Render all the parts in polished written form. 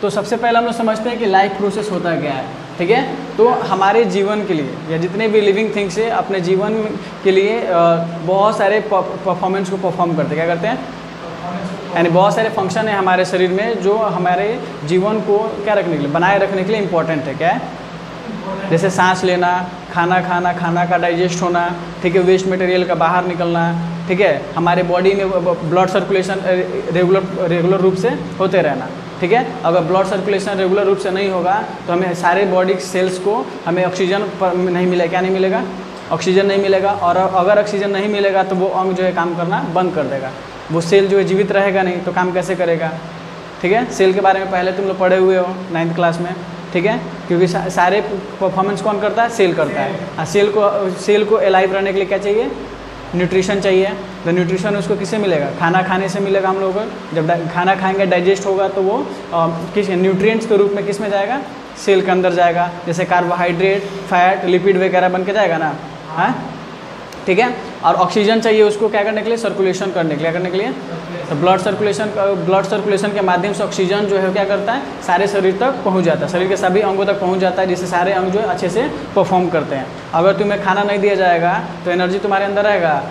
तो सबसे पहले हम लोग समझते हैं कि लाइफ प्रोसेस होता क्या है, ठीक है। तो हमारे जीवन के लिए या जितने भी लिविंग थिंग्स है अपने जीवन के लिए बहुत सारे परफॉर्मेंस को परफॉर्म करते हैं, क्या करते हैं, यानी बहुत सारे फंक्शन है हमारे शरीर में जो हमारे जीवन को क्या रखने के लिए, बनाए रखने के लिए इम्पोर्टेंट है। क्या है? जैसे सांस लेना, खाना खाना, खाना का डाइजेस्ट होना, ठीक है, वेस्ट मटेरियल का बाहर निकलना, ठीक है, हमारे बॉडी में ब्लड सर्कुलेशन रेगुलर रूप से होते रहना, ठीक है। अगर ब्लड सर्कुलेशन रेगुलर रूप से नहीं होगा तो हमें सारे बॉडी सेल्स को हमें ऑक्सीजन नहीं मिलेगा। क्या नहीं मिलेगा? ऑक्सीजन नहीं मिलेगा। और अगर ऑक्सीजन नहीं मिलेगा तो वो अंग जो है काम करना बंद कर देगा, वो सेल जो है जीवित रहेगा नहीं तो काम कैसे करेगा, ठीक है। सेल के बारे में पहले तुम लोग पढ़े हुए हो 9th क्लास में, ठीक है, क्योंकि सारे परफॉर्मेंस कौन करता है? सेल करता है। सेल को अलाइव रहने के लिए क्या चाहिए? न्यूट्रिशन चाहिए। तो न्यूट्रिशन उसको किससे मिलेगा? खाना खाने से मिलेगा हम लोगों को। जब खाना खाएंगे डाइजेस्ट होगा तो वो किस न्यूट्रिएंट्स के रूप में किस में जाएगा? सेल के अंदर जाएगा। जैसे कार्बोहाइड्रेट, फैट, लिपिड वगैरह बन के जाएगा ना, हाँ, ठीक है। और ऑक्सीजन चाहिए उसको क्या करने के लिए? सर्कुलेशन करने के लिए। क्या करने के लिए? तो ब्लड सर्कुलेशन के माध्यम से ऑक्सीजन जो है क्या करता है? सारे शरीर तक पहुंच जाता है, शरीर के सभी अंगों तक पहुंच जाता है, जिससे सारे अंग जो है अच्छे से परफॉर्म करते हैं। अगर तुम्हें खाना नहीं दिया जाएगा तो एनर्जी तुम्हारे अंदर रहेगा,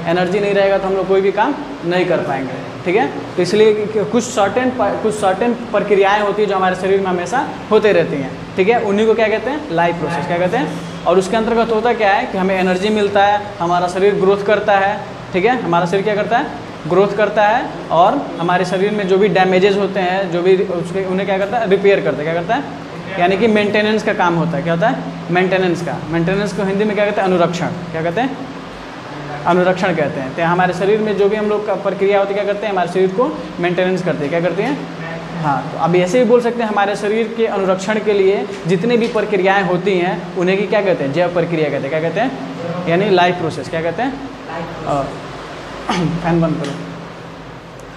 एनर्जी नहीं रहेगा तो हम लोग कोई भी काम नहीं कर पाएंगे, ठीक है। तो इसलिए कुछ सर्टेन प्रक्रियाएँ होती है जो हमारे शरीर में हमेशा होते रहती हैं, ठीक है। उन्हीं को क्या कहते हैं? Life process. क्या कहते हैं? और उसके अंतर्गत होता क्या है कि हमें एनर्जी मिलता है, हमारा शरीर ग्रोथ करता है, ठीक है, हमारा शरीर क्या करता है? ग्रोथ करता है। और हमारे शरीर में जो भी डैमेजेस होते हैं, जो भी उसके उन्हें क्या करता है? रिपेयर करता है। क्या करता है? यानी कि मेंटेनेंस का काम होता है। क्या होता है? मेंटेनेंस को हिंदी में क्या कहते हैं? अनुरक्षण। क्या कहते हैं? अनुरक्षण कहते हैं। तो हमारे शरीर में जो भी हम लोग का प्रक्रिया होती है क्या करते हैं? हमारे शरीर को मेंटेनेंस करते हैं। क्या करते हैं? हाँ, तो अब ऐसे भी बोल सकते हैं हमारे शरीर के अनुरक्षण के लिए जितने भी प्रक्रियाएं होती हैं उन्हें की क्या कहते हैं? जैव प्रक्रिया कहते हैं। क्या कहते हैं? यानी लाइफ प्रोसेस। क्या कहते हैं? फैन बंद करो,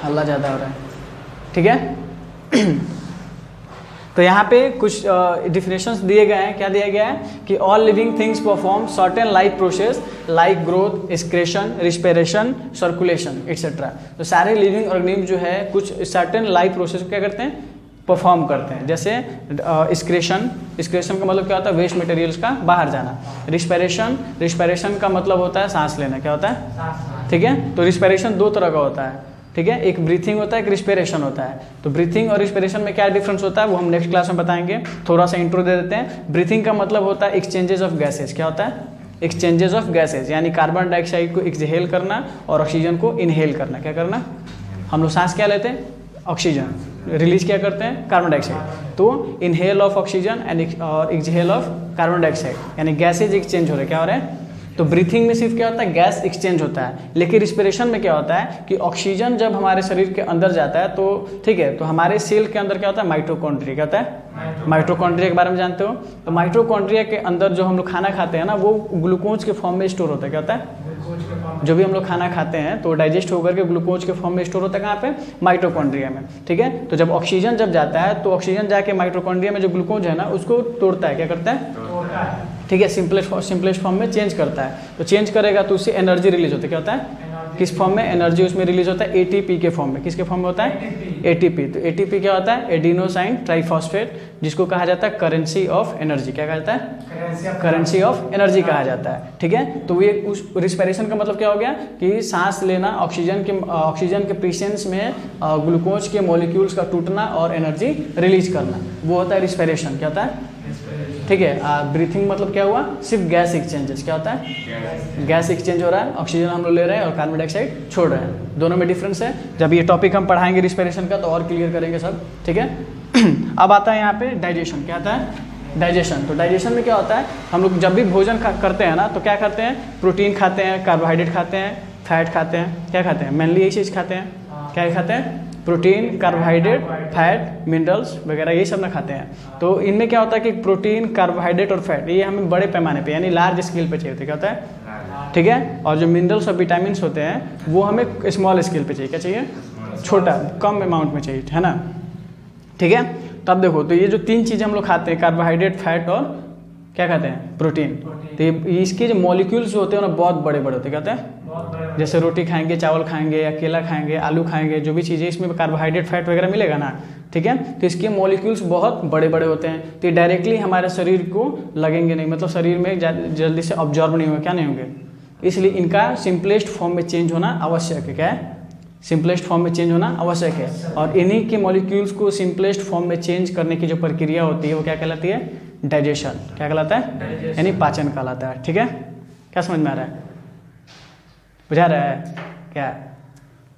हल्ला ज़्यादा हो रहा है, ठीक है। तो यहाँ पे कुछ डिफिनेशंस दिए गए हैं। क्या दिया गया है कि all living things perform certain life process like growth, excretion, respiration, circulation etcetera. तो सारे लिविंग ऑर्गेनिज्म जो है कुछ सर्टेन लाइफ प्रोसेस को क्या करते हैं? परफॉर्म करते हैं। जैसे एक्सक्रेशन का मतलब क्या होता है? वेस्ट मटेरियल्स का बाहर जाना। रिस्पिरेशन का मतलब होता है सांस लेना। क्या होता है? ठीक है। तो रिस्पिरेशन दो तरह का होता है, ठीक है, एक ब्रीथिंग होता है, एक रिस्पिरेशन होता है। तो ब्रीथिंग और रिस्पिरेशन में क्या डिफरेंस होता है वो हम नेक्स्ट क्लास में बताएंगे। थोड़ा सा इंट्रो दे देते हैं। ब्रीथिंग का मतलब होता है एक्सचेंजेस ऑफ गैसेज। क्या होता है? एक्सचेंजेस ऑफ गैसेज, यानी कार्बन डाइऑक्साइड को एक्सहेल करना और ऑक्सीजन को इनहेल करना। क्या करना? हम लोग सांस क्या लेते हैं? ऑक्सीजन। रिलीज क्या करते हैं? Carbon dioxide. तो इनहेल ऑफ ऑक्सीजन एंड और एक्सहेल ऑफ कार्बन डाइऑक्साइड, यानी गैसेज एक्सचेंज हो रहे। क्या हो रहा है? तो ब्रीथिंग में सिर्फ क्या होता है? गैस एक्सचेंज होता है। लेकिन रिस्पिरेशन में क्या होता है कि ऑक्सीजन जब हमारे शरीर के अंदर जाता है तो ठीक है, तो हमारे सेल के अंदर क्या होता है? माइटोकॉन्ड्रिया। क्या होता है? माइटोकॉन्ड्रिया के बारे में जानते हो? तो माइटोकॉन्ड्रिया के अंदर जो हम लोग खाना खाते हैं ना वो ग्लूकोज के फॉर्म में स्टोर होता है। क्या होता है? जो भी हम लोग खाना खाते हैं तो डाइजेस्ट होकर के ग्लूकोज के फॉर्म में स्टोर होता है। कहाँ पे? माइटोकॉन्ड्रिया में, ठीक है। तो जब ऑक्सीजन जब जाता है तो ऑक्सीजन जाके माइटोकॉन्ड्रिया में जो ग्लूकोज है ना उसको तोड़ता है। क्या करता है? ठीक है, सिंपलेस्ट फॉर्म में चेंज करता है। तो चेंज करेगा तो उससे एनर्जी रिलीज होती है। क्या होता है? किस फॉर्म में एनर्जी उसमें रिलीज होता है? एटीपी के फॉर्म में। किसके फॉर्म में होता है? एटीपी। तो एटीपी क्या होता है? एडिनोसाइन ट्राइफॉस्फेट, जिसको कहा जाता है करेंसी ऑफ एनर्जी। क्या कहा जाता है? करेंसी ऑफ एनर्जी कहा जाता है, ठीक है। तो ये उस रिस्पिरेशन का मतलब क्या हो गया कि सांस लेना, ऑक्सीजन के प्रेजेंस में ग्लूकोज के मॉलिक्यूल्स का टूटना और एनर्जी रिलीज करना, वो होता है रिस्पिरेशन। क्या होता है? ठीक है। ब्रीथिंग मतलब क्या हुआ? सिर्फ गैस एक्सचेंजेस। क्या होता है? गैस एक्सचेंज हो रहा है, ऑक्सीजन हम लोग ले रहे हैं और कार्बन डाइऑक्साइड छोड़ रहे हैं। दोनों में डिफरेंस है। जब ये टॉपिक हम पढ़ाएंगे रिस्पिरेशन का तो और क्लियर करेंगे सब, ठीक है। अब आता है यहाँ पे डाइजेशन। क्या आता है? डाइजेशन। तो डाइजेशन में क्या होता है? हम लोग जब भी भोजन करते हैं ना तो क्या खाते हैं? प्रोटीन खाते हैं, कार्बोहाइड्रेट खाते हैं, फैट खाते हैं। क्या खाते हैं? मेनली यही चीज़ खाते हैं। क्या खाते हैं? प्रोटीन, कार्बोहाइड्रेट, फैट, मिनरल्स वगैरह ये सब ना खाते हैं। तो इनमें क्या होता है कि प्रोटीन, कार्बोहाइड्रेट और फैट ये हमें बड़े पैमाने पे यानी लार्ज स्केल पे चाहिए होते हैं। क्या होता है? ठीक है। और जो मिनरल्स और विटामिन होते हैं वो हमें स्मॉल स्केल पे चाहिए। क्या चाहिए? छोटा, कम अमाउंट में चाहिए, है ना, ठीक है। तब देखो, तो ये जो तीन चीज़ें हम लोग खाते हैं, कार्बोहाइड्रेट, फैट और क्या खाते हैं? प्रोटीन। तो ये इसके जो मॉलिक्यूल्स होते हैं ना बहुत बड़े बड़े होते हैं। क्या होते हैं? जैसे रोटी खाएंगे, चावल खाएंगे या केला खाएंगे, आलू खाएंगे, जो भी चीज़ें इसमें कार्बोहाइड्रेट, फैट वगैरह मिलेगा ना ठीक है। तो इसके मॉलिक्यूल्स बहुत बड़े बड़े होते हैं, तो ये डायरेक्टली हमारे शरीर को लगेंगे नहीं, मतलब शरीर में जल्दी से ऑब्जॉर्ब नहीं होंगे, क्या नहीं होंगे, इसलिए इनका सिंपलेस्ट फॉर्म में चेंज होना आवश्यक है। क्या है? सिंपलेस्ट फॉर्म में चेंज होना आवश्यक है। और इन्हीं के मॉलिक्यूल्स को सिंपलेस्ट फॉर्म में चेंज करने की जो प्रक्रिया होती है वो क्या कहलाती है? डाइजेशन। क्या कहलाता है? यानी पाचन कहलाता है। ठीक है, क्या समझ में आ रहा है? बुझा रहा है क्या?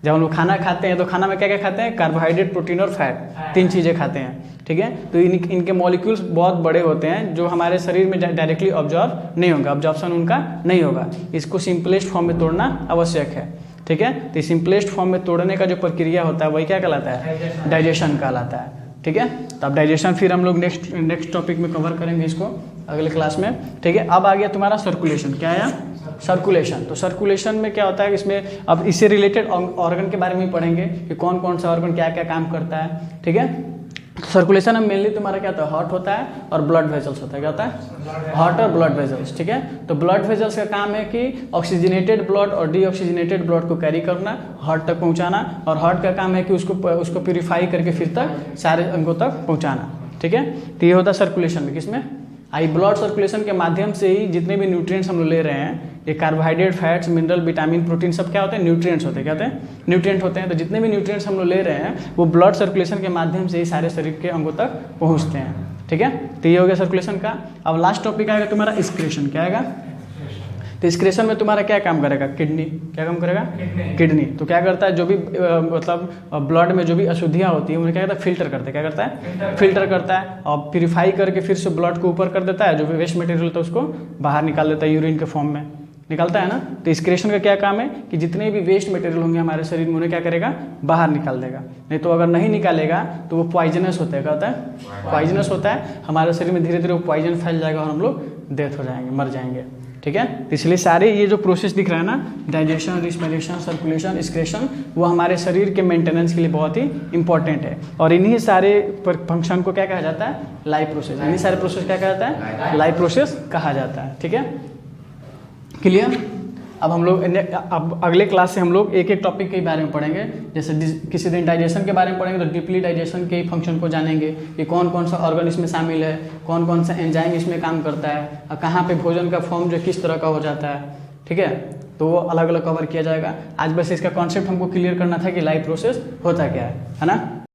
जब हम लोग खाना खाते हैं तो खाना में क्या क्या खाते हैं? कार्बोहाइड्रेट, प्रोटीन और फैट, 3 चीज़ें खाते हैं। ठीक है, तो इनके मॉलिक्यूल्स बहुत बड़े होते हैं जो हमारे शरीर में डायरेक्टली ऑब्जॉर्व नहीं होगा, ऑब्जॉर्प्शन उनका नहीं होगा। इसको सिंपलेस्ट फॉर्म में तोड़ना आवश्यक है। ठीक है, तो सिंपलेस्ट फॉर्म में तोड़ने का जो प्रक्रिया होता है वही क्या कहलाता है? डाइजेशन कहलाता है। ठीक है, तो अब डाइजेशन फिर हम लोग नेक्स्ट टॉपिक में कवर करेंगे इसको अगले क्लास में। ठीक है, अब आ गया तुम्हारा सर्कुलेशन। क्या आया? सर्कुलेशन। तो सर्कुलेशन में क्या होता है, इसमें अब इससे रिलेटेड ऑर्गन के बारे में पढ़ेंगे कि कौन कौन सा ऑर्गन क्या क्या काम करता है। ठीक है, सर्कुलेशन में मेनली तुम्हारा क्या होता है? हार्ट होता है और ब्लड वेजल्स होता है। क्या होता है? हार्ट और ब्लड वेजल्स। ठीक है, तो ब्लड वेजल्स का काम है कि ऑक्सीजनेटेड ब्लड और डीऑक्सीजनेटेड ब्लड को कैरी करना, हार्ट तक पहुंचाना, और हार्ट का काम है कि उसको प्यूरिफाई करके फिर तक सारे अंगों तक पहुंचाना। ठीक है, तो ये होता है सर्कुलेशन में। किसमें? आई ब्लड सर्कुलेशन के माध्यम से ही जितने भी न्यूट्रिएंट्स हम लोग ले रहे हैं, ये carbohydrate, fats, mineral, vitamin, protein, सब क्या होते हैं? न्यूट्रिएंट्स होते हैं। क्या होते हैं? न्यूट्रिएंट होते हैं। तो जितने भी न्यूट्रिएंट्स हम लोग ले रहे हैं वो ब्लड सर्कुलेशन के माध्यम से ही सारे शरीर के अंगों तक पहुंचते हैं। ठीक है, तो ये हो गया सर्कुलेशन का। अब लास्ट टॉपिक आएगा तुम्हारा एक्सक्रीशन। क्या आएगा? तो एक्सक्रीशन में तुम्हारा क्या काम करेगा? किडनी। क्या काम करेगा? किडनी। तो क्या करता है? जो भी मतलब ब्लड में जो भी अशुद्धियाँ होती है उन्हें क्या करता है? फिल्टर करता है। क्या करता है? फिल्टर करता है और प्यूरिफाई करके फिर से ब्लड को ऊपर कर देता है, जो भी वेस्ट मटेरियल होता है उसको बाहर निकाल देता है, यूरिन के फॉर्म में निकलता है ना। तो एक्सक्रीशन का क्या काम है कि जितने भी वेस्ट मटेरियल होंगे हमारे शरीर में उन्हें क्या करेगा? बाहर निकाल देगा। नहीं तो अगर नहीं निकालेगा तो वो पॉइजनस होता है। क्या होता है? पॉइजनस होता है। हमारे शरीर में धीरे धीरे वो पॉइजन फैल जाएगा और हम लोग डेथ हो जाएंगे, मर जाएंगे। ठीक है, तो इसलिए सारे ये जो प्रोसेस दिख रहा है ना, डाइजेशन, रिस्पिरेशन, सर्कुलेशन, एक्सक्रीशन, वो हमारे शरीर के मेंटेनेंस के लिए बहुत ही इंपॉर्टेंट है। और इन्हीं सारे फंक्शन को क्या कहा जाता है? Life process. इन्हीं सारे प्रोसेस क्या कहा जाता है? लाइफ प्रोसेस कहा जाता है। ठीक है, क्लियर? अब हम लोग अब अगले क्लास से हम लोग एक एक टॉपिक के बारे में पढ़ेंगे। जैसे किसी दिन डाइजेशन के बारे में पढ़ेंगे तो डीपली डाइजेशन के फंक्शन को जानेंगे कि कौन कौन सा ऑर्गन इसमें शामिल है, कौन कौन सा एंजाइम इसमें काम करता है, और कहाँ पे भोजन का फॉर्म जो किस तरह का हो जाता है। ठीक है, तो वो अलग अलग कवर किया जाएगा। आज बस इसका कॉन्सेप्ट हमको क्लियर करना था कि लाइफ प्रोसेस होता क्या है ना।